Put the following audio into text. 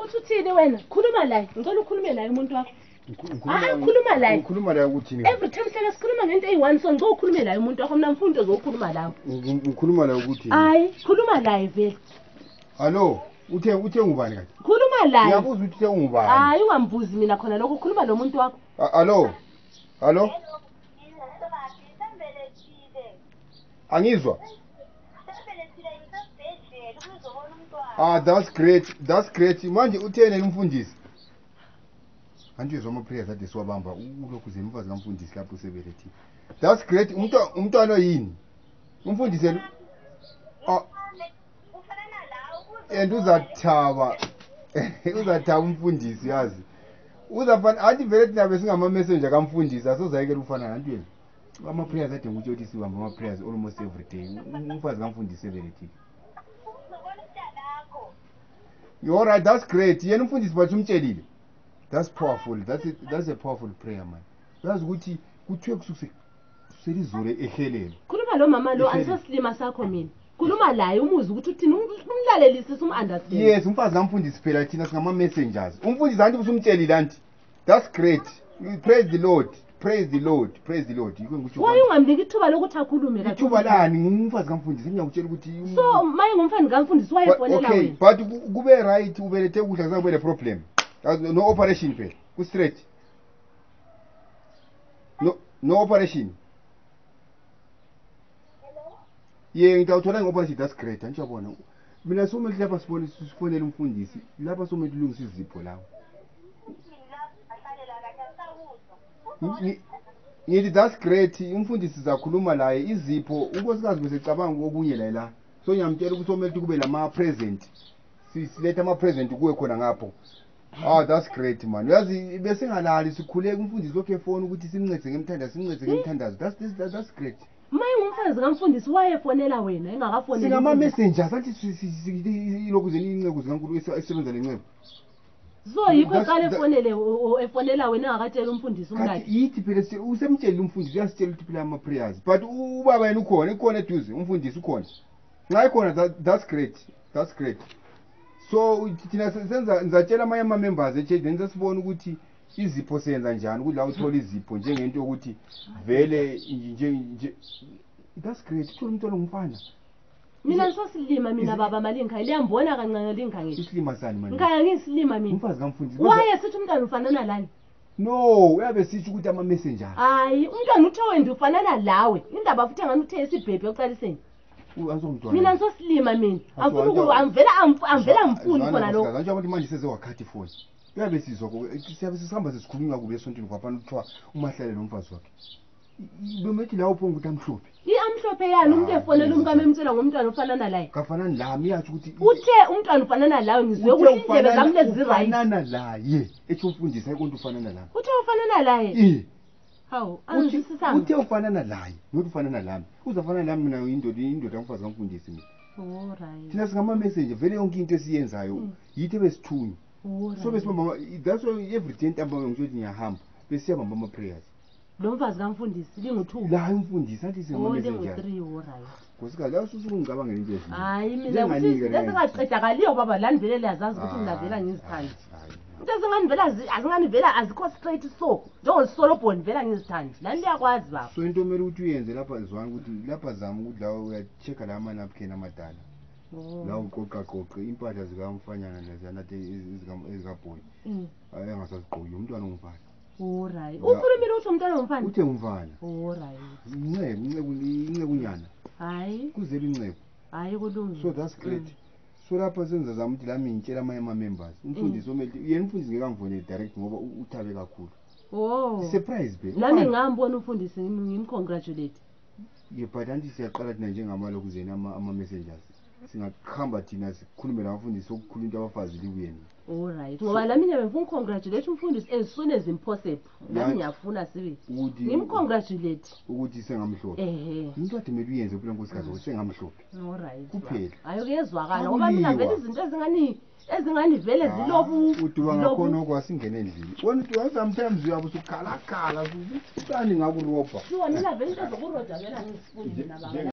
Uthi uthini wena? Khuluma la. Ngicela ukhulume la umuntu wakho. Khuluma la. Ukhuluma la ukuthi Every time sele sikhuluma ngento eyi1 so ngicela ukhulume la umuntu wakho mina mfundo zokukhuluma lawo. Ukhuluma la ukuthi Hayi, khuluma la vele. Hallo, uthe ungubani kahle? Khuluma la. Ngiyabuza ukuthi ungubani. Hayi ungambuzi mina khona lokho khuluma lo muntu wakho. Hallo. Angizwa. That's great. Manje uthene umfundisi. Anjizwa amaprayers ade siwabamba ulokhu zemfazi kamfundisi lapho sebelethile. That's great. Umntwana yini? Umfundisi and uzathaba umfundisi yazi. Uzafana athi vele thina besingama messenger kamfundisi asozayekela ufana nantu yena. Ama prayers ade nguthi uthi siwamba ama prayers almost every day. Umfazi kamfundisi sebelethile. You're right, that's great. Yena umfundisi bathi umtshelile. That's powerful. That's a powerful prayer man. Yazi ukuthi kuthiwe kuselizule ehelele. Khuluma lo mama lo ansosilima sakho mina. Khuluma laye umuzi ukuthi uthini umlalelise umunderstand. Yes, umfazi kamfundisi phela thina singama messengers. Umfundisi anti usumtshelile anti. That's great. Praise the Lord. Praise the Lord. Yiko ngisho. Why ungamniki ithuba lokuthi akhulume kahle? Ithuba lani ngumfazi kamfundisi ngiyakutshela ukuthi so maye ngumfana kamfundisi wayefonela wena. Okay, but kube right ubelethe kudla kuzakube le problem. No operation phela. Ku straight. No operation. Yeah, ngitawuthola ngoperation. That's great. Anjabona. Mina somuntu lapha sifonela umfundisi. Lapha somuntu ulungisa izipho lawo. Ngithi that's great. Umfundisi sizakhuluma laye izipho unkosikazi bese cabanga okunye la. So ngiyamtshela ukuthi omele kube lama present. Siletha ama present kuwe khona ngapho. That's great man. Uyazi bese ngalali sikhuleka umfundisi lokho efona ukuthi simncede ngemthandazo. That's great. Maye ngumfazi kamfundisi wayefonela wena engakafonela. Singama messengers athi lokhu zeninceku zikaNkulu esebenza lencebo. So yikho eqale efonela wena engakatshela umfundisi umkakhe. Yithi phela usemtshela umfundisi uyasitshela ukuthi phela ama prayers. But ubaba yena ukhona eduze umfundisi ukhona. Nxa ikhona that's great. So thina nizatshela amanye ama members eChurch then sesibona ukuthi izipho senza njani ukuthi la uthola izipho njengento ukuthi vele nje that's great. Uthola umuntu olungumfana. Mina ngisosilima mina baba malinga liyambona kancane linga ngithi. Isilima sani manje? Ngaya ngisilima mina. Umfazi kamfundisi. Waye sithi umntwana ufanana lani? No, uyabe sithi ukuthi ama messenger. Hayi, umntwana uthe wena ufanana lawe. Indaba futhi ngani uthe isibhebhe yokuqaliseni. Mina ngisosilima mina. Angifuni ukuthi amvela amfuni khona lokho. Kanjani abantu manje seze wakhathi phone. Uyabe sizwa siyabe sihamba sesikhulunywa kube esontweni kwafana ukuthiwa umahlalela umfazi wakhe. Bemethi la uphonga ukuthi amhlophe. Amhlophe yani umuntu efonela umkame emtshela ngomntwana ufanana laye. Kafanani lami yathi ukuthi uthe umntwana ufanana lawe ngizwe ukuthi indlebe zami lezi right. Ufanana laye. Ethi umfundisi ayikho ufanana laye. Uthe ufanana laye. Hawu, angizwisisanga. Uthe ufanana laye, not ufanana lami. Uzafana lami mina indoda kamfazi kamfundisi mina. Right. Thina singama message vele yonke into esiyenzayo yithi besithunywa. So besibamba that's why every day ntamba ngizothi ngiyahamba besiyabamba ama prayers. Lo mfazi kamfundisi lingu2. La umfundisi athi singama message. Lingu3 right. Nkosikazi la usungicabanga into ezinye. Hayi mina ukuthi lesingaqeda kaliyo baba lani vele liyazazi ukuthi ngivela ngizithanda. Into azingani vela azikho straight so. Njengosolobhoni vela ngizithanda. Lani liyakwazi baba. So into omele ukuthi uyenze lapha izwana ukuthi lapha zama ukuthi la uya-check la ama napkin amadala. La uqoqa impahla zikamfanyana lezana ezikabhoyi. Engasazigqoki umntwana ongumfana. Alright. Ukhulumile uthi umntwana ongumfana? Uthe umfana. Alright. Incekunyana. Hayi. Kuzela incebo. Hayi kulungile. So that's great. So lapha senza zama ukuthi lami ngitshela amanye ama members. Umfundisi omele yena umfundisi ngekamvone direct ngoba uthabe kakhulu. Surprise baby. Lami ngambona umfundisi ngimcongratulate. But anti siyaqala thina njengamalokuzeni ama messengers. Singakhamba thina sikhulume nabafundisi okukhuluma into abafazi libuyeni. Alright. Ngoba la mina bengifuna congratulate umfundisi as soon as impossible. Nami ngiyafuna sibe. Ngimcongratulate ukuthi sengamhlophe. Umuntu ade mele uyenze kuphela nkosikazi ukuthi sengamhlophe. Alright. Kuphela. Hayi kuyezwakala ngoba mina vele izinto ezingani vele zilobu. Uduba ngakhona okwasingene endlini. Wona uthi sometimes uyabe usukhala usani ngakurobha. Wona vele into zokuroja vela ngisifundi nababa.